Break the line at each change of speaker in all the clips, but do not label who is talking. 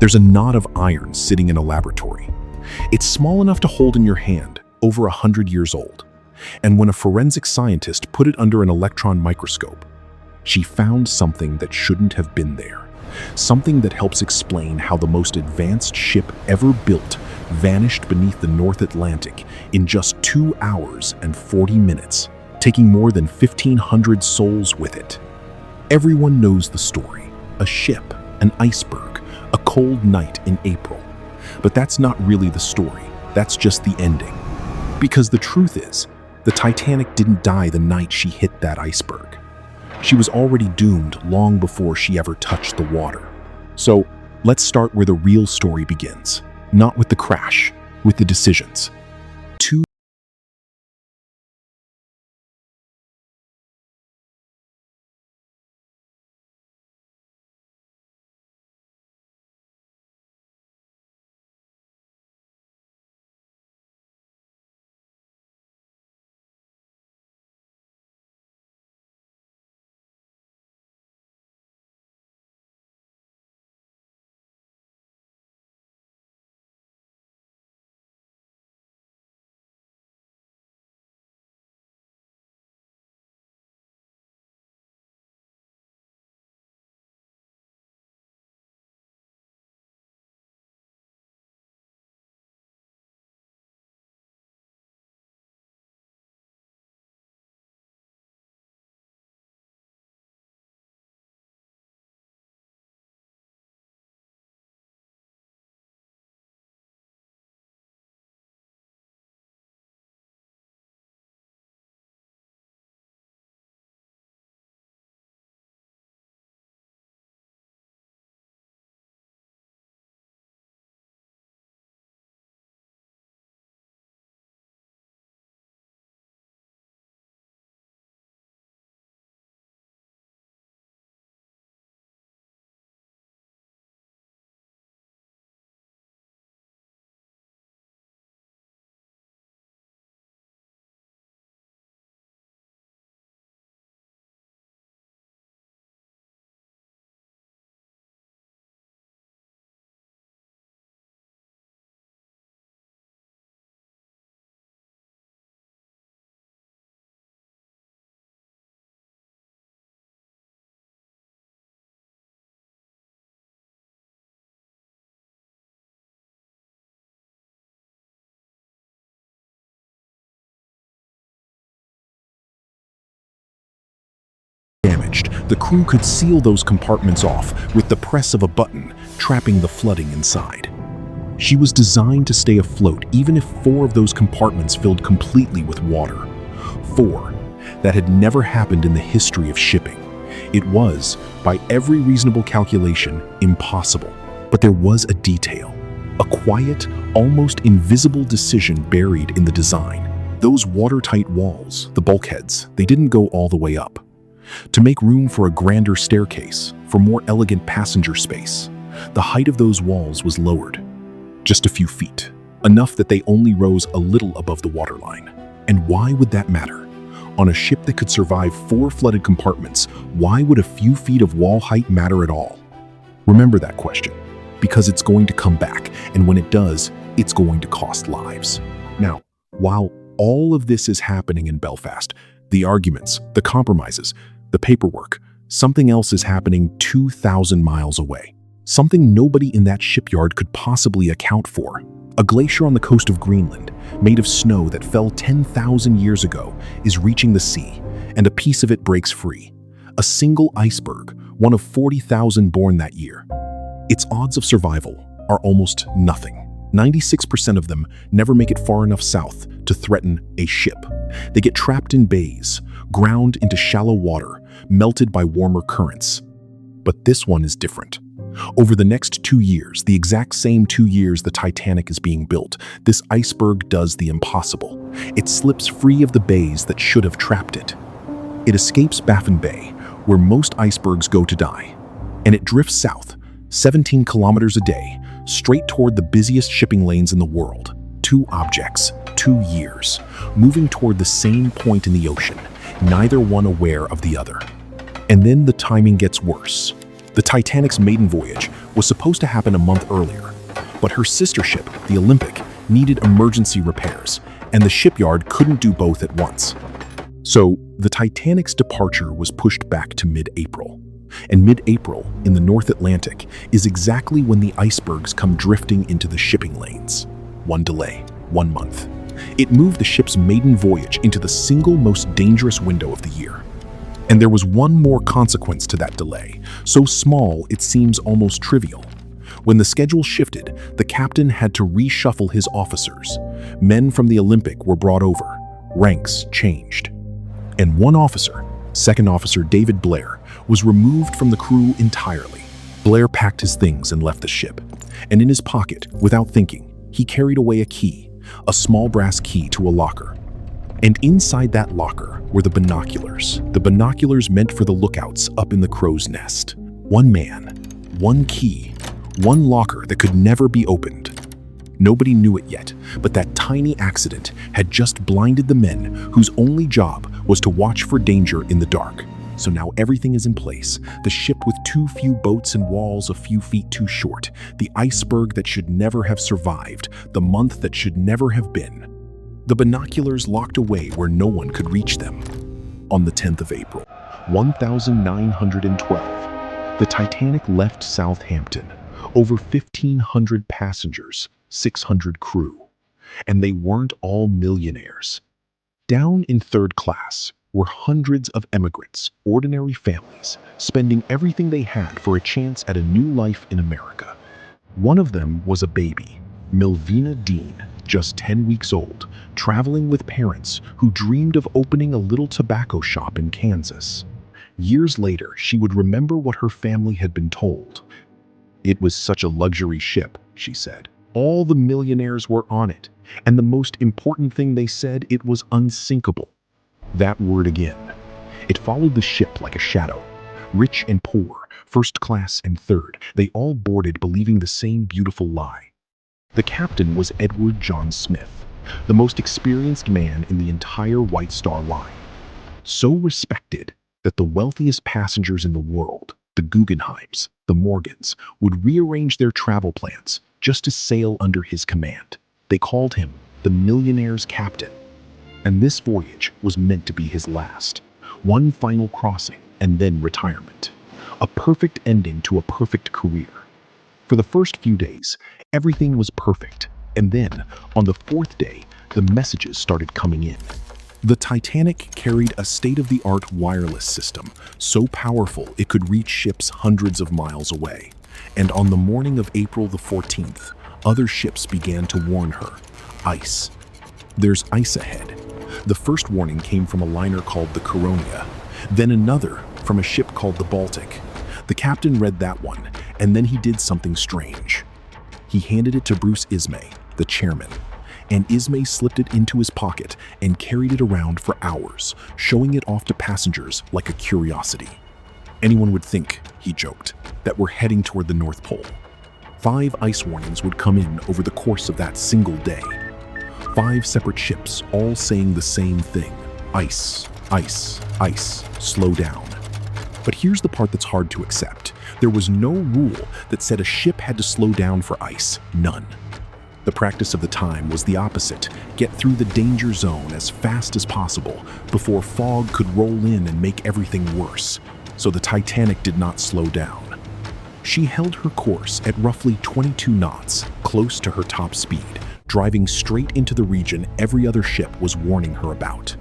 There's a knot of iron sitting in a laboratory. It's small enough to hold in your hand, over 100 years old. And when a forensic scientist put it under an electron microscope, she found something that shouldn't have been there. Something that helps explain how the most advanced ship ever built vanished beneath the North Atlantic in just 2 hours and 40 minutes, taking more than 1,500 souls with it. Everyone knows the story. A ship, an iceberg, a cold night in April. But that's not really the story. That's just the ending. Because the truth is, the Titanic didn't die the night she hit that iceberg. She was already doomed long before she ever touched the water. So let's start where the real story begins. Not with the crash, with the decisions. Two damaged, the crew could seal those compartments off with the press of a button, trapping the flooding inside. She was designed to stay afloat even if 4 of those compartments filled completely with water. 4. That had never happened in the history of shipping. It was, by every reasonable calculation, impossible. But there was a detail, a quiet, almost invisible decision buried in the design. Those watertight walls, the bulkheads, they didn't go all the way up. To make room for a grander staircase, for more elegant passenger space, the height of those walls was lowered. Just a few feet, enough that they only rose a little above the waterline. And why would that matter? On a ship that could survive 4 flooded compartments, why would a few feet of wall height matter at all? Remember that question, because it's going to come back, and when it does, it's going to cost lives. Now, while all of this is happening in Belfast, the arguments, the compromises, the paperwork, something else is happening 2,000 miles away. Something nobody in that shipyard could possibly account for. A glacier on the coast of Greenland, made of snow that fell 10,000 years ago, is reaching the sea, and a piece of it breaks free. A single iceberg, one of 40,000 born that year. Its odds of survival are almost nothing. 96% of them never make it far enough south to threaten a ship. They get trapped in bays, ground into shallow water, melted by warmer currents. But this one is different. Over the next 2 years, the exact same 2 years the Titanic is being built, this iceberg does the impossible. It slips free of the bays that should have trapped it. It escapes Baffin Bay, where most icebergs go to die, and it drifts south, 17 kilometers a day, straight toward the busiest shipping lanes in the world. 2 objects, 2 years, moving toward the same point in the ocean, neither one aware of the other. And then the timing gets worse. The Titanic's maiden voyage was supposed to happen a month earlier, but her sister ship, the Olympic, needed emergency repairs, and the shipyard couldn't do both at once. So, the Titanic's departure was pushed back to mid-April. And mid-April, in the North Atlantic, is exactly when the icebergs come drifting into the shipping lanes. One delay, 1 month. It moved the ship's maiden voyage into the single most dangerous window of the year. And there was one more consequence to that delay, so small it seems almost trivial. When the schedule shifted, the captain had to reshuffle his officers. Men from the Olympic were brought over. Ranks changed. And one officer, Second Officer David Blair, was removed from the crew entirely. Blair packed his things and left the ship. And in his pocket, without thinking, he carried away a key, a small brass key to a locker. And inside that locker were the binoculars meant for the lookouts up in the crow's nest. One man, one key, one locker that could never be opened. Nobody knew it yet, but that tiny accident had just blinded the men whose only job was to watch for danger in the dark. So now everything is in place. The ship with too few boats and walls a few feet too short. The iceberg that should never have survived. The month that should never have been. The binoculars locked away where no one could reach them. On the 10th of April, 1912, the Titanic left Southampton. Over 1,500 passengers, 600 crew. And they weren't all millionaires. Down in third class were hundreds of emigrants, ordinary families, spending everything they had for a chance at a new life in America. One of them was a baby, Milvina Dean, just 10 weeks old, traveling with parents who dreamed of opening a little tobacco shop in Kansas. Years later, she would remember what her family had been told. "It was such a luxury ship," she said. "All the millionaires were on it, and the most important thing they said, it was unsinkable." That word again. It followed the ship like a shadow. Rich and poor, first class and third, they all boarded believing the same beautiful lie. The captain was Edward John Smith, the most experienced man in the entire White Star Line. So respected that the wealthiest passengers in the world, the Guggenheims, the Morgans, would rearrange their travel plans just to sail under his command. They called him the millionaire's captain. And this voyage was meant to be his last. One final crossing and then retirement. A perfect ending to a perfect career. For the first few days, everything was perfect. And then, on the fourth day, the messages started coming in. The Titanic carried a state-of-the-art wireless system, so powerful it could reach ships hundreds of miles away. And on the morning of April the 14th, other ships began to warn her. Ice. There's ice ahead. The first warning came from a liner called the Coronia, then another from a ship called the Baltic. The captain read that one, and then he did something strange. He handed it to Bruce Ismay, the chairman, and Ismay slipped it into his pocket and carried it around for hours, showing it off to passengers like a curiosity. Anyone would think, he joked, that we're heading toward the North Pole. 5 ice warnings would come in over the course of that single day. 5 separate ships, all saying the same thing. Ice, ice, ice, slow down. But here's the part that's hard to accept. There was no rule that said a ship had to slow down for ice. None. The practice of the time was the opposite. Get through the danger zone as fast as possible before fog could roll in and make everything worse. So the Titanic did not slow down. She held her course at roughly 22 knots, close to her top speed, driving straight into the region every other ship was warning her about.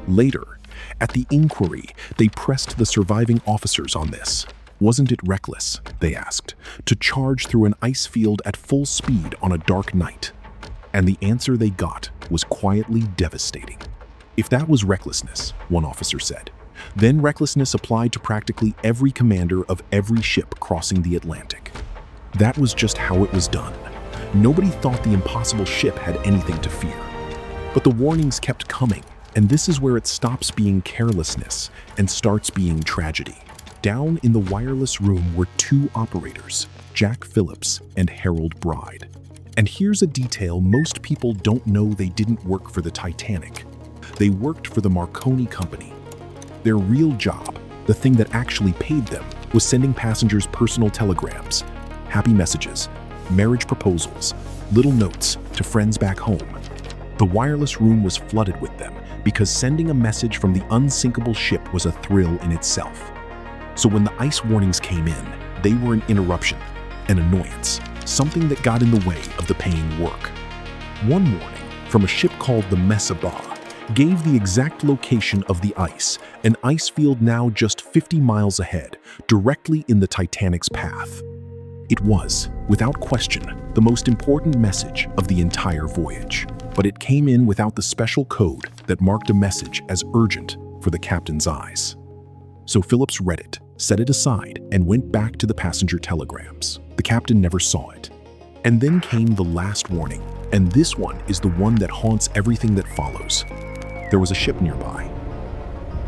Later, at the inquiry, they pressed the surviving officers on this. Wasn't it reckless, they asked, to charge through an ice field at full speed on a dark night? And the answer they got was quietly devastating. If that was recklessness, one officer said, then recklessness applied to practically every commander of every ship crossing the Atlantic. That was just how it was done. Nobody thought the impossible ship had anything to fear. But the warnings kept coming, and this is where it stops being carelessness and starts being tragedy. Down in the wireless room were 2 operators, Jack Phillips and Harold Bride. And here's a detail most people don't know: they didn't work for the Titanic. They worked for the Marconi Company. Their real job, the thing that actually paid them, was sending passengers personal telegrams, happy messages, marriage proposals, little notes to friends back home. The wireless room was flooded with them because sending a message from the unsinkable ship was a thrill in itself. So when the ice warnings came in, they were an interruption, an annoyance, something that got in the way of the paying work. One warning from a ship called the Metallurgy gave the exact location of the ice, an ice field now just 50 miles ahead, directly in the Titanic's path. It was, without question, the most important message of the entire voyage, but it came in without the special code that marked a message as urgent for the captain's eyes. So Phillips read it, set it aside, and went back to the passenger telegrams. The captain never saw it. And then came the last warning, and this one is the one that haunts everything that follows. There was a ship nearby,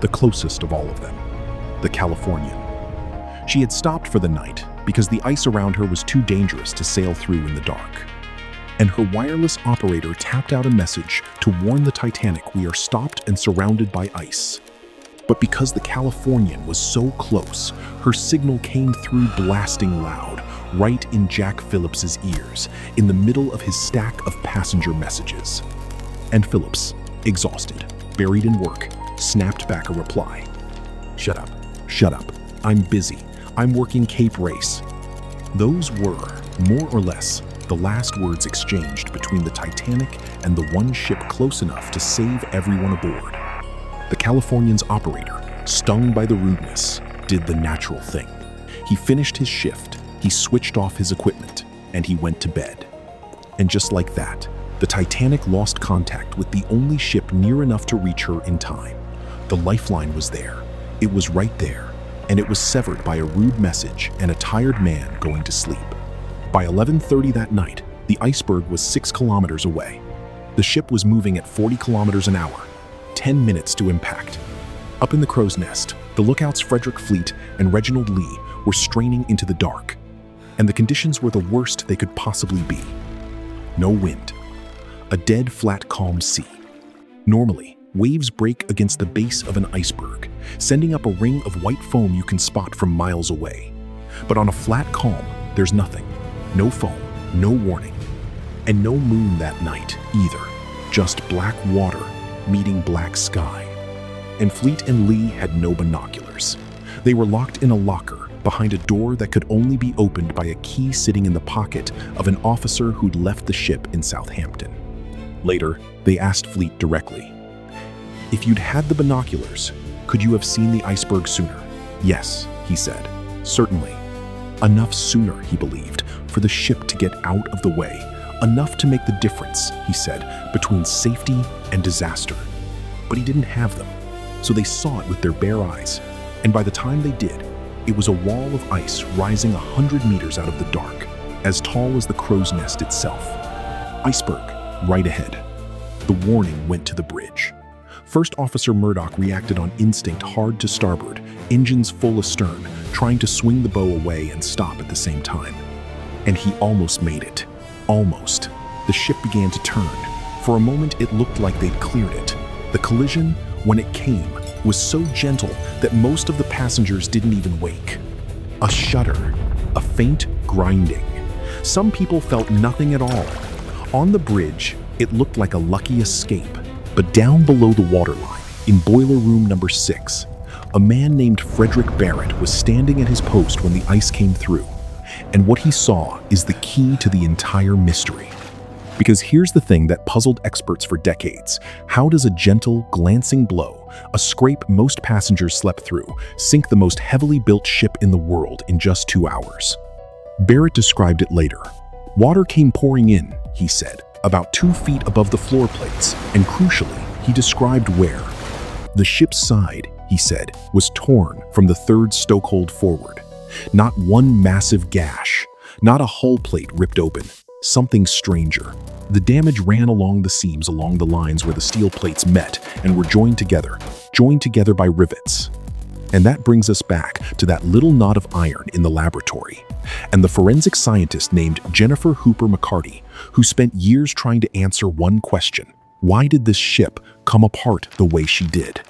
the closest of all of them, the Californian. She had stopped for the night because the ice around her was too dangerous to sail through in the dark. And her wireless operator tapped out a message to warn the Titanic we are stopped and surrounded by ice. But because the Californian was so close, her signal came through blasting loud, right in Jack Phillips's ears, in the middle of his stack of passenger messages. And Phillips, exhausted, buried in work, snapped back a reply. "Shut up. Shut up. I'm busy. I'm working Cape Race." Those were, more or less, the last words exchanged between the Titanic and the one ship close enough to save everyone aboard. The Californian's operator, stung by the rudeness, did the natural thing. He finished his shift, he switched off his equipment, and he went to bed. And just like that, the Titanic lost contact with the only ship near enough to reach her in time. The lifeline was there. It was right there, and it was severed by a rude message and a tired man going to sleep. By 11:30 that night, the Iceberg was 6 kilometers away. The ship was moving at 40 kilometers an hour, 10 minutes to impact. Up in the crow's nest, the lookouts Frederick Fleet and Reginald Lee were straining into the dark, and the conditions were the worst they could possibly be. No wind. A dead, flat, calm sea. Normally, waves break against the base of an iceberg, sending up a ring of white foam you can spot from miles away. But on a flat calm, there's nothing. No foam, no warning. And no moon that night, either. Just black water meeting black sky. And Fleet and Lee had no binoculars. They were locked in a locker behind a door that could only be opened by a key sitting in the pocket of an officer who'd left the ship in Southampton. Later, they asked Fleet directly, "If you'd had the binoculars, could you have seen the iceberg sooner?" "Yes," he said, "certainly. Enough sooner," he believed, for the ship to get out of the way. Enough to make the difference, he said, between safety and disaster. But he didn't have them, so they saw it with their bare eyes. And by the time they did, it was a wall of ice rising 100 meters out of the dark, as tall as the crow's nest itself. Iceberg, right ahead. The warning went to the bridge. First Officer Murdoch reacted on instinct hard to starboard, engines full astern, trying to swing the bow away and stop at the same time. And he almost made it. Almost. The ship began to turn. For a moment, it looked like they'd cleared it. The collision, when it came, was so gentle that most of the passengers didn't even wake. A shudder, a faint grinding. Some people felt nothing at all. On the bridge, it looked like a lucky escape. But down below the waterline, in boiler room number 6, a man named Frederick Barrett was standing at his post when the ice came through. And what he saw is the key to the entire mystery. Because here's the thing that puzzled experts for decades. How does a gentle, glancing blow, a scrape most passengers slept through, sink the most heavily built ship in the world in just 2 hours? Barrett described it later. "Water came pouring in," he said, "about 2 feet above the floor plates, and crucially, he described where. The ship's side," he said, "was torn from the third stokehold forward. Not one massive gash, not a hull plate ripped open, something stranger. The damage ran along the seams along the lines where the steel plates met and were joined together by rivets." And that brings us back to that little knot of iron in the laboratory, and the forensic scientist named Jennifer Hooper McCarty, who spent years trying to answer one question: why did this ship come apart the way she did?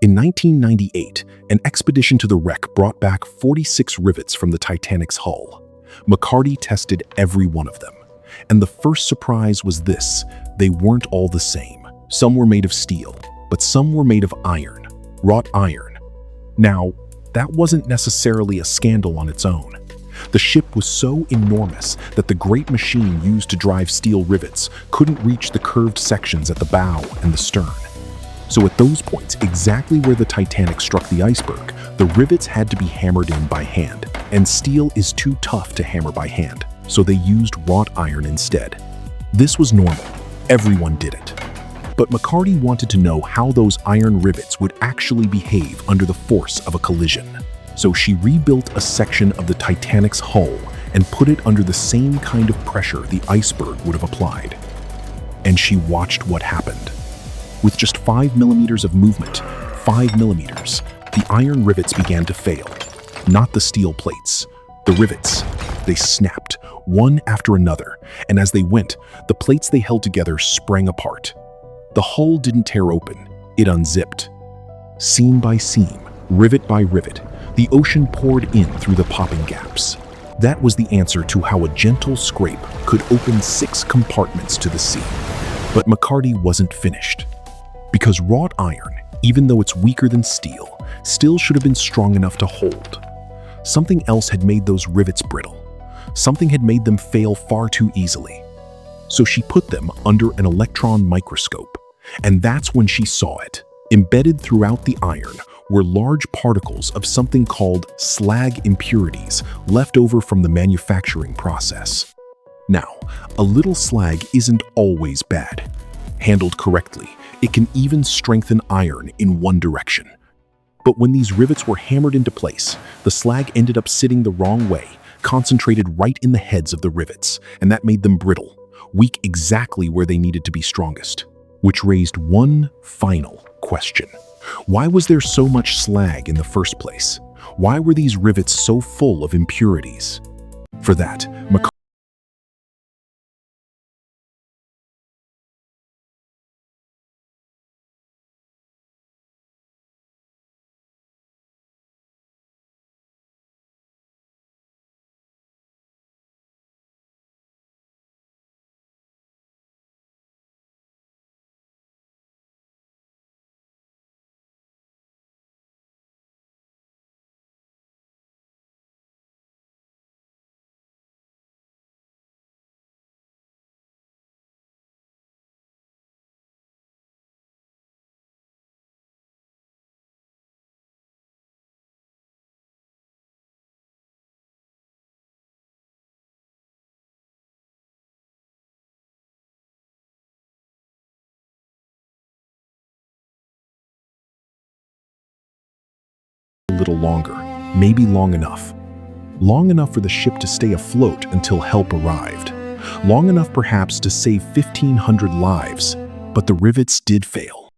In 1998, an expedition to the wreck brought back 46 rivets from the Titanic's hull. McCarty tested every one of them. And the first surprise was this: they weren't all the same. Some were made of steel, but some were made of iron, wrought iron. Now, that wasn't necessarily a scandal on its own. The ship was so enormous that the great machine used to drive steel rivets couldn't reach the curved sections at the bow and the stern. So at those points, exactly where the Titanic struck the iceberg, the rivets had to be hammered in by hand, and steel is too tough to hammer by hand, so they used wrought iron instead. This was normal. Everyone did it. But McCarty wanted to know how those iron rivets would actually behave under the force of a collision. So she rebuilt a section of the Titanic's hull and put it under the same kind of pressure the iceberg would have applied. And she watched what happened. With just 5 millimeters of movement, 5 millimeters, the iron rivets began to fail. Not the steel plates. The rivets. They snapped, one after another, and as they went, the plates they held together sprang apart. The hull didn't tear open, it unzipped. Seam by seam, rivet by rivet, the ocean poured in through the popping gaps. That was the answer to how a gentle scrape could open 6 compartments to the sea. But McCarty wasn't finished. Because wrought iron, even though it's weaker than steel, still should have been strong enough to hold. Something else had made those rivets brittle. Something had made them fail far too easily. So she put them under an electron microscope, and that's when she saw it. Embedded throughout the iron were large particles of something called slag impurities left over from the manufacturing process. Now, a little slag isn't always bad. Handled correctly, it can even strengthen iron in one direction. But when these rivets were hammered into place, the slag ended up sitting the wrong way, concentrated right in the heads of the rivets, and that made them brittle, weak exactly where they needed to be strongest. Which raised one final question. Why was there so much slag in the first place? Why were these rivets so full of impurities? For that, a little longer, maybe long enough. Long enough for the ship to stay afloat until help arrived. Long enough perhaps to save 1,500 lives, but the rivets did fail.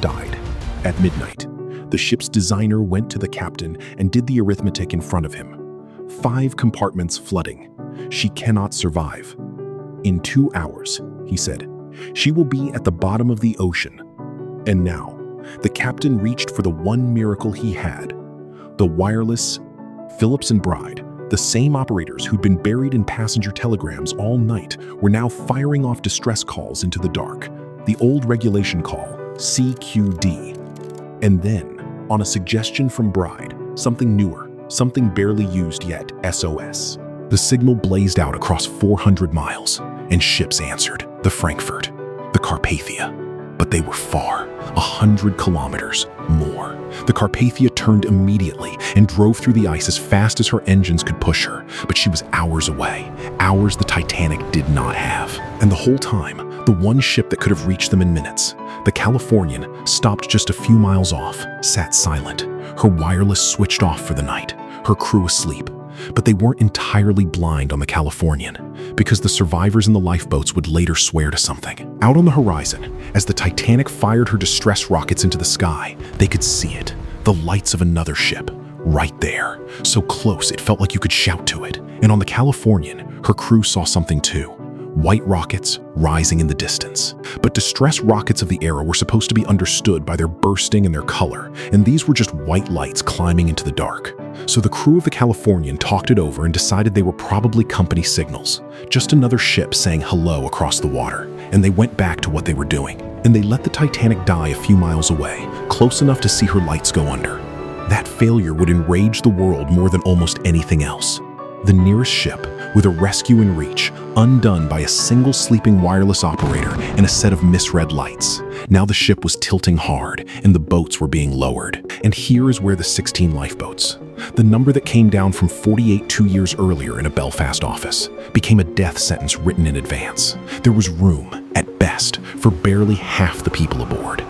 died. At midnight, the ship's designer went to the captain and did the arithmetic in front of him. 5 compartments flooding. She cannot survive. In 2 hours, he said, she will be at the bottom of the ocean. And now, the captain reached for the one miracle he had. The wireless Phillips and Bride, the same operators who'd been buried in passenger telegrams all night, were now firing off distress calls into the dark. The old regulation call, CQD. And then, on a suggestion from Bride, something newer, something barely used yet, SOS. The signal blazed out across 400 miles, and ships answered. The Frankfurt, the Carpathia. But they were far, 100 kilometers more. The Carpathia turned immediately and drove through the ice as fast as her engines could push her, but she was hours away, hours the Titanic did not have. And the whole time, the one ship that could have reached them in minutes, the Californian, stopped just a few miles off, sat silent, her wireless switched off for the night, her crew asleep. But they weren't entirely blind on the Californian, because the survivors in the lifeboats would later swear to something. Out on the horizon, as the Titanic fired her distress rockets into the sky, they could see it, the lights of another ship, right there, so close it felt like you could shout to it. And on the Californian, her crew saw something too. White rockets rising in the distance. But distress rockets of the era were supposed to be understood by their bursting and their color, and these were just white lights climbing into the dark. So the crew of the Californian talked it over and decided they were probably company signals, just another ship saying hello across the water, and they went back to what they were doing. And they let the Titanic die a few miles away, close enough to see her lights go under. That failure would enrage the world more than almost anything else. The nearest ship, with a rescue in reach, undone by a single sleeping wireless operator and a set of misread lights. Now the ship was tilting hard, and the boats were being lowered. And here is where the 16 lifeboats, the number that came down from 48 2 years earlier in a Belfast office, became a death sentence written in advance. There was room, at best, for barely half the people aboard.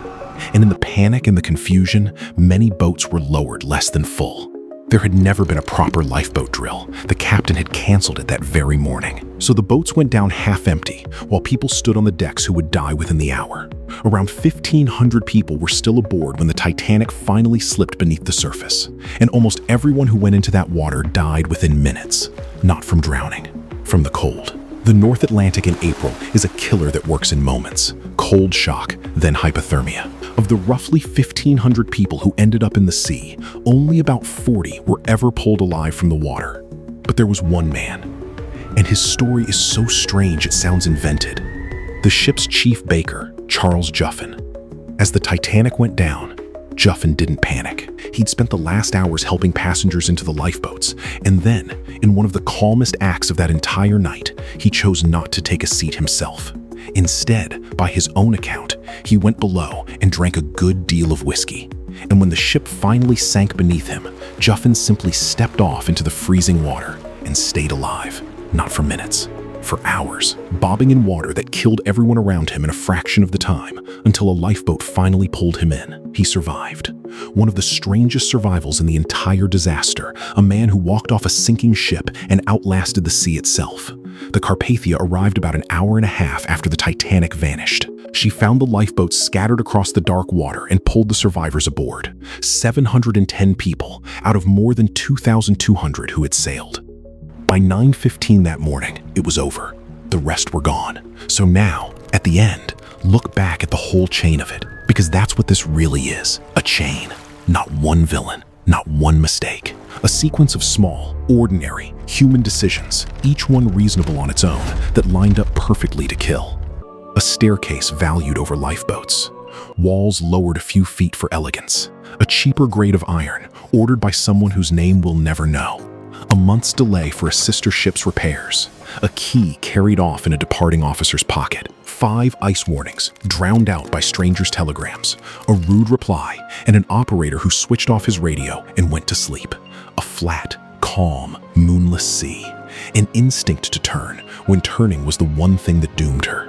And in the panic and the confusion, many boats were lowered less than full. There had never been a proper lifeboat drill. The captain had canceled it that very morning. So the boats went down half empty, while people stood on the decks who would die within the hour. Around 1,500 people were still aboard when the Titanic finally slipped beneath the surface. And almost everyone who went into that water died within minutes. Not from drowning, from the cold. The North Atlantic in April is a killer that works in moments. Cold shock, then hypothermia. Of the roughly 1,500 people who ended up in the sea, only about 40 were ever pulled alive from the water. But there was one man, and his story is so strange it sounds invented. The ship's chief baker, Charles Juffin. As the Titanic went down, Juffin didn't panic. He'd spent the last hours helping passengers into the lifeboats, and then, in one of the calmest acts of that entire night, he chose not to take a seat himself. Instead, by his own account, he went below and drank a good deal of whiskey. And when the ship finally sank beneath him, Juffin simply stepped off into the freezing water and stayed alive, not for minutes, for hours, bobbing in water that killed everyone around him in a fraction of the time, until a lifeboat finally pulled him in. He survived. One of the strangest survivals in the entire disaster, a man who walked off a sinking ship and outlasted the sea itself. The Carpathia arrived about an hour and a half after the Titanic vanished. She found the lifeboats scattered across the dark water and pulled the survivors aboard. 710 people out of more than 2,200 who had sailed. By 9:15 that morning, it was over. The rest were gone. So now, at the end, look back at the whole chain of it, because that's what this really is, a chain. Not one villain, not one mistake. A sequence of small, ordinary, human decisions, each one reasonable on its own, that lined up perfectly to kill. A staircase valued over lifeboats. Walls lowered a few feet for elegance. A cheaper grade of iron, ordered by someone whose name we'll never know. A month's delay for a sister ship's repairs. A key carried off in a departing officer's pocket. 5 ice warnings, drowned out by strangers' telegrams. A rude reply, and an operator who switched off his radio and went to sleep. A flat, calm, moonless sea. An instinct to turn, when turning was the one thing that doomed her.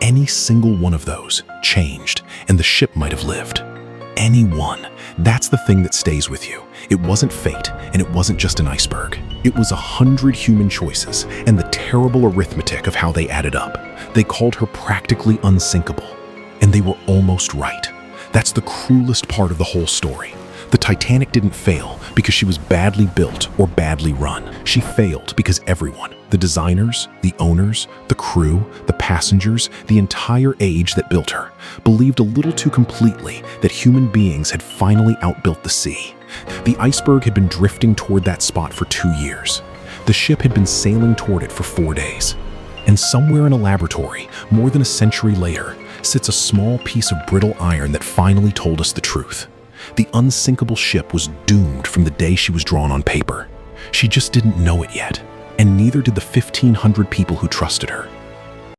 Any single one of those changed, and the ship might have lived. Any one. That's the thing that stays with you. It wasn't fate, and it wasn't just an iceberg. It was 100 human choices, and the terrible arithmetic of how they added up. They called her practically unsinkable. And they were almost right. That's the cruelest part of the whole story. The Titanic didn't fail because she was badly built or badly run. She failed because everyone, the designers, the owners, the crew, the passengers, the entire age that built her, believed a little too completely that human beings had finally outbuilt the sea. The Iceberg had been drifting toward that spot for 2 years. The ship had been sailing toward it for 4 days. And somewhere in a laboratory, more than a century later, sits a small piece of brittle iron that finally told us the truth. The unsinkable ship was doomed from the day she was drawn on paper. She just didn't know it yet, and neither did the 1,500 people who trusted her.